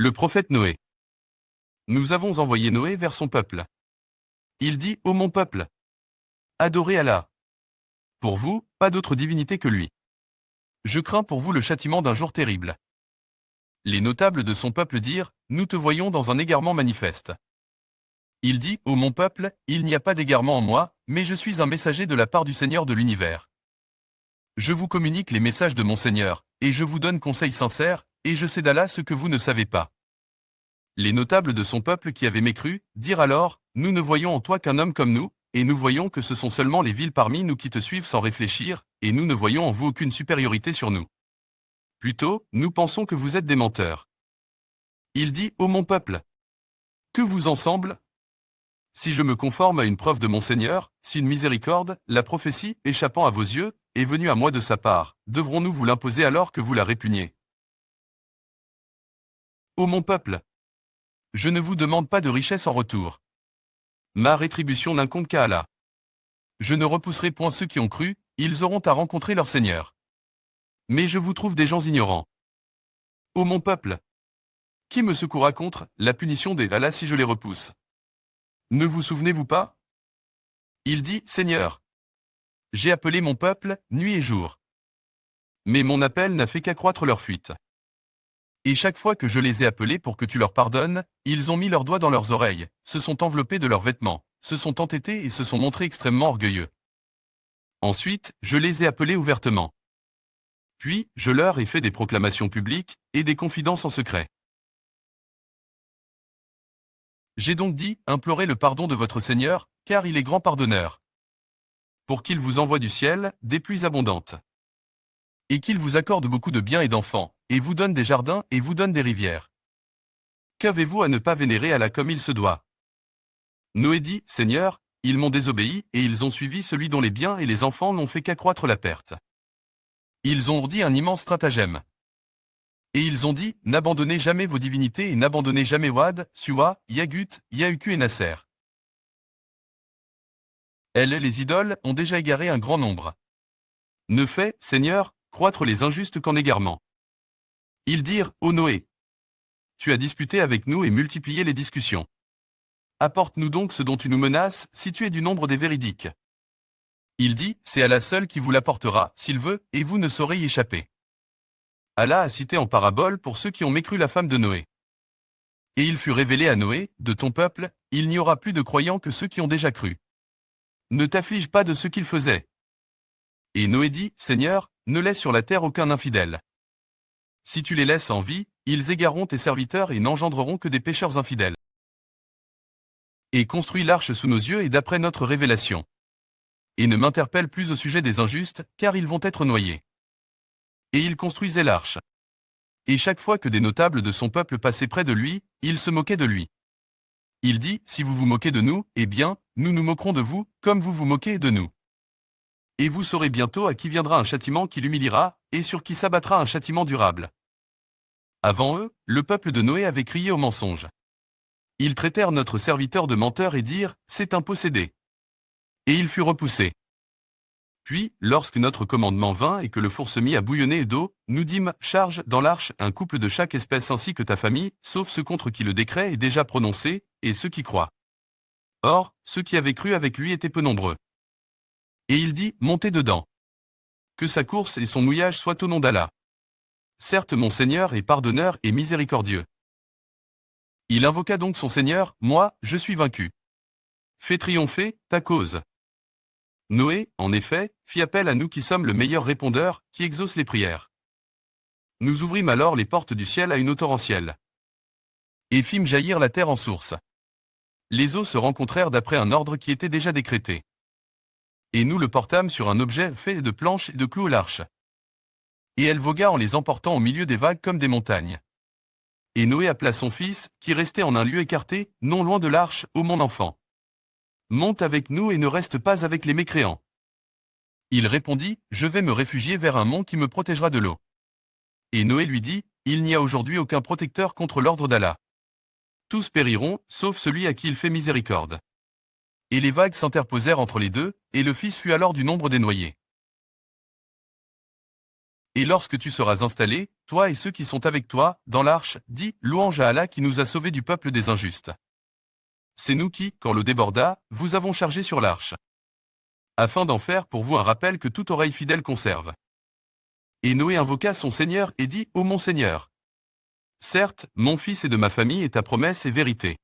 Le prophète Noé. Nous avons envoyé Noé vers son peuple. Il dit, ô mon peuple, adorez Allah. Pour vous, pas d'autre divinité que lui. Je crains pour vous le châtiment d'un jour terrible. Les notables de son peuple dirent, nous te voyons dans un égarement manifeste. Il dit, ô mon peuple, il n'y a pas d'égarement en moi, mais je suis un messager de la part du Seigneur de l'univers. Je vous communique les messages de mon Seigneur, et je vous donne conseil sincère, et je sais d'Allah ce que vous ne savez pas. Les notables de son peuple qui avaient mécru, dirent alors, nous ne voyons en toi qu'un homme comme nous, et nous voyons que ce sont seulement les villes parmi nous qui te suivent sans réfléchir, et nous ne voyons en vous aucune supériorité sur nous. Plutôt, nous pensons que vous êtes des menteurs. Il dit, ô mon peuple, que vous ensemble? Si je me conforme à une preuve de mon Seigneur, si une miséricorde, la prophétie, échappant à vos yeux, est venue à moi de sa part, devrons-nous vous l'imposer alors que vous la répugniez? Ô mon peuple, je ne vous demande pas de richesse en retour. Ma rétribution n'incombe qu'à Allah. Je ne repousserai point ceux qui ont cru, ils auront à rencontrer leur Seigneur. Mais je vous trouve des gens ignorants. Ô mon peuple, qui me secourra contre la punition des Allah si je les repousse? Ne vous souvenez-vous pas? Il dit, Seigneur, j'ai appelé mon peuple, nuit et jour. Mais mon appel n'a fait qu'accroître leur fuite. Et chaque fois que je les ai appelés pour que tu leur pardonnes, ils ont mis leurs doigts dans leurs oreilles, se sont enveloppés de leurs vêtements, se sont entêtés et se sont montrés extrêmement orgueilleux. Ensuite, je les ai appelés ouvertement. Puis, je leur ai fait des proclamations publiques, et des confidences en secret. J'ai donc dit, implorez le pardon de votre Seigneur, car il est grand pardonneur. Pour qu'il vous envoie du ciel, des pluies abondantes. Et qu'il vous accorde beaucoup de biens et d'enfants, et vous donne des jardins et vous donne des rivières. Qu'avez-vous à ne pas vénérer Allah comme il se doit? Noé dit, Seigneur, ils m'ont désobéi et ils ont suivi celui dont les biens et les enfants n'ont fait qu'accroître la perte. Ils ont ourdi un immense stratagème. Et ils ont dit, n'abandonnez jamais vos divinités et n'abandonnez jamais Wad, Suwa, Yagut, Yahuku et Nasser. Elles, les idoles, ont déjà égaré un grand nombre. Ne fait, Seigneur, croître les injustes qu'en égarement. Ils dirent, ô Noé, tu as disputé avec nous et multiplié les discussions. Apporte-nous donc ce dont tu nous menaces, si tu es du nombre des véridiques. Il dit, c'est Allah seul qui vous l'apportera, s'il veut, et vous ne saurez y échapper. Allah a cité en parabole pour ceux qui ont mécru la femme de Noé. Et il fut révélé à Noé, de ton peuple, il n'y aura plus de croyants que ceux qui ont déjà cru. Ne t'afflige pas de ce qu'ils faisaient. Et Noé dit, Seigneur, ne laisse sur la terre aucun infidèle. Si tu les laisses en vie, ils égareront tes serviteurs et n'engendreront que des pécheurs infidèles. Et construis l'arche sous nos yeux et d'après notre révélation. Et ne m'interpelle plus au sujet des injustes, car ils vont être noyés. Et il construisait l'arche. Et chaque fois que des notables de son peuple passaient près de lui, il se moquait de lui. Il dit, si vous vous moquez de nous, eh bien, nous nous moquerons de vous, comme vous vous moquez de nous. Et vous saurez bientôt à qui viendra un châtiment qui l'humiliera, et sur qui s'abattra un châtiment durable. Avant eux, le peuple de Noé avait crié au mensonge. Ils traitèrent notre serviteur de menteur et dirent, c'est un possédé. Et il fut repoussé. Puis, lorsque notre commandement vint et que le four se mit à bouillonner d'eau, nous dîmes, charge dans l'arche un couple de chaque espèce ainsi que ta famille, sauf ceux contre qui le décret est déjà prononcé, et ceux qui croient. Or, ceux qui avaient cru avec lui étaient peu nombreux. Et il dit, montez dedans. Que sa course et son mouillage soient au nom d'Allah. Certes mon Seigneur est pardonneur et miséricordieux. Il invoqua donc son Seigneur, moi, je suis vaincu. Fais triompher ta cause. Noé, en effet, fit appel à nous qui sommes le meilleur répondeur, qui exauce les prières. Nous ouvrîmes alors les portes du ciel à une eau torrentielle. Et fîmes jaillir la terre en source. Les eaux se rencontrèrent d'après un ordre qui était déjà décrété. Et nous le portâmes sur un objet fait de planches et de clous l'arche. Et elle vogua en les emportant au milieu des vagues comme des montagnes. Et Noé appela son fils, qui restait en un lieu écarté, non loin de l'arche, ô mon enfant. Monte avec nous et ne reste pas avec les mécréants. Il répondit, je vais me réfugier vers un mont qui me protégera de l'eau. Et Noé lui dit, il n'y a aujourd'hui aucun protecteur contre l'ordre d'Allah. Tous périront, sauf celui à qui il fait miséricorde. Et les vagues s'interposèrent entre les deux, et le fils fut alors du nombre des noyés. Et lorsque tu seras installé, toi et ceux qui sont avec toi, dans l'arche, dis, louange à Allah qui nous a sauvés du peuple des injustes. C'est nous qui, quand l'eau déborda, vous avons chargé sur l'arche. Afin d'en faire pour vous un rappel que toute oreille fidèle conserve. Et Noé invoqua son Seigneur et dit, ô mon Seigneur. Certes, mon fils est de ma famille et ta promesse est vérité.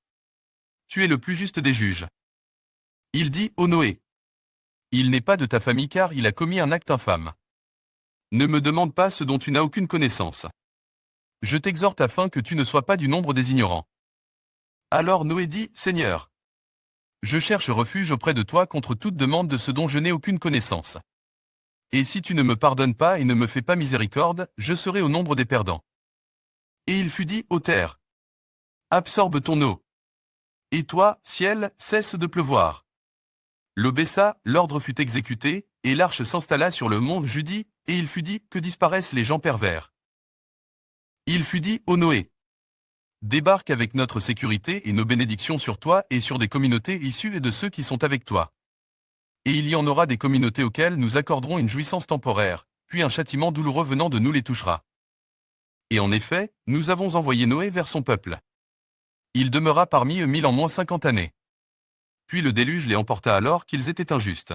Tu es le plus juste des juges. Il dit, ô Noé. Il n'est pas de ta famille car il a commis un acte infâme. Ne me demande pas ce dont tu n'as aucune connaissance. Je t'exhorte afin que tu ne sois pas du nombre des ignorants. Alors Noé dit, Seigneur. Je cherche refuge auprès de toi contre toute demande de ce dont je n'ai aucune connaissance. Et si tu ne me pardonnes pas et ne me fais pas miséricorde, je serai au nombre des perdants. Et il fut dit, ô terre. Absorbe ton eau. Et toi, ciel, cesse de pleuvoir. L'eau baissa, l'ordre fut exécuté, et l'arche s'installa sur le mont Judi, et il fut dit, que disparaissent les gens pervers. Il fut dit, ô Noé. Débarque avec notre sécurité et nos bénédictions sur toi et sur des communautés issues de ceux qui sont avec toi. Et il y en aura des communautés auxquelles nous accorderons une jouissance temporaire, puis un châtiment douloureux venant de nous les touchera. Et en effet, nous avons envoyé Noé vers son peuple. Il demeura parmi eux 1000 ans moins 50 années. Puis le déluge les emporta alors qu'ils étaient injustes.